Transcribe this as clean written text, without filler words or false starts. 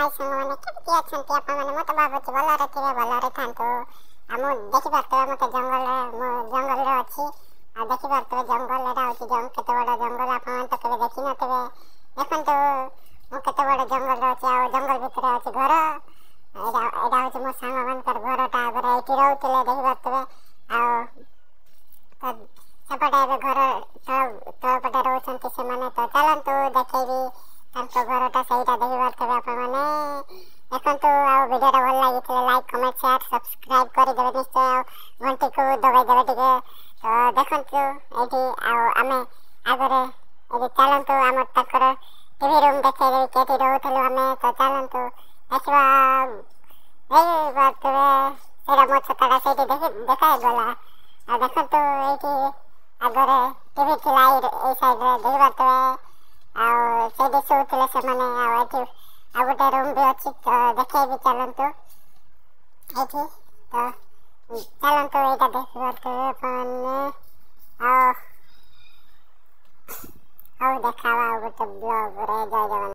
हाय साଙ୍ଗମାନେ କେମିତି ଅଛନ୍ତି ଆପଣମାନେ? ମୁଁ ତ ଭାବୁଛି ଭଲରେ ଥିବେ, ଭଲରେ ଥାନ୍ତୁ। ଆଉ ମୁଁ ଦେଖିପାରୁଥିବେ ମୋତେ ମୁଁ ଜଙ୍ଗଲରେ ଅଛି। ଆଉ ଦେଖିପାରୁଥିବେ ଜଙ୍ଗଲରେ ହେଉଛି କେତେ ବଡ଼ ଜଙ୍ଗଲ, ଆପଣମାନେ ତ କେବେ ଦେଖିନଥିବେ। ଦେଖନ୍ତୁ ମୁଁ କେତେ ବଡ଼ ଜଙ୍ଗଲରେ ଅଛି, ଆଉ ଜଙ୍ଗଲ ଭିତରେ ଅଛି ଘର। ଏଇଟା ହେଉଛି ମୋ ସାଙ୍ଗମାନଙ୍କର ଘରଟା। ଆଗରେ ଏଇଠି ରହୁଥିଲେ ଦେଖିପାରୁଥିବେ। ଆଉ ସେପଟେ ଏବେ ଘର ତଳପଟେ ରହୁଛନ୍ତି ସେମାନେ। ତ ଚାଲନ୍ତୁ ଦେଖେଇବି ତାଙ୍କ ଘରଟା, ସେଇଟା ଦେଖିପାରୁଥିବେ ଆପଣମାନେ। ଦେଖନ୍ତୁ, ଆଉ ଭିଡ଼ିଓଟା ଭଲ ଲାଗିଥିଲେ ଲାଇକ୍, କମେଣ୍ଟ, ସେୟାର, ସବସ୍କ୍ରାଇବ୍ କରିଦେବେ ନିଶ୍ଚୟ। ଆଉ ଘଣ୍ଟିକୁ ଦବାଇଦେବେ ଟିକେ। ତ ଦେଖନ୍ତୁ ଏଇଠି, ଆଉ ଆମେ ଆଗରେ ଏଇଠି ଚାଲନ୍ତୁ ଆମର ତାଙ୍କର ଟିଭି ରୁମ୍ ଦେଖେଇଦେବି କେଉଁଠି ରହୁଥିଲୁ ଆମେ। ତ ଚାଲନ୍ତୁ ଦେଖିବା। ଦେଖିପାରୁଥିବେ ସେଇଟା ମୋ ଛତାଟା ସେଇଠି ଦେଖାଗଲା। ଆଉ ଦେଖନ୍ତୁ ଏଇଠି ଆଗରେ ଟିଭି ଥିଲା ଏଇ ସାଇଡ଼୍ରେ ଦେଖିପାରୁଥିବେ। ଆଉ ସେଇଠି ଶୋଉଥିଲେ ସେମାନେ। ଆଉ ଏଠି ଆଉ ଗୋଟେ ରୁମ୍ ବି ଅଛି, ତ ଦେଖେଇବି ଚାଲନ୍ତୁ ଏଇଠି। ତ ଚାଲନ୍ତୁ ଏଇଟା ଦେଖିପାରୁଥିବେ ଆପଣମାନେ। ଆଉ ହଉ ଦେଖାବା ଆଉ ଗୋଟେ ବ୍ଲଗ୍ରେ। ଜୟ ଜଗନ୍ନାଥ।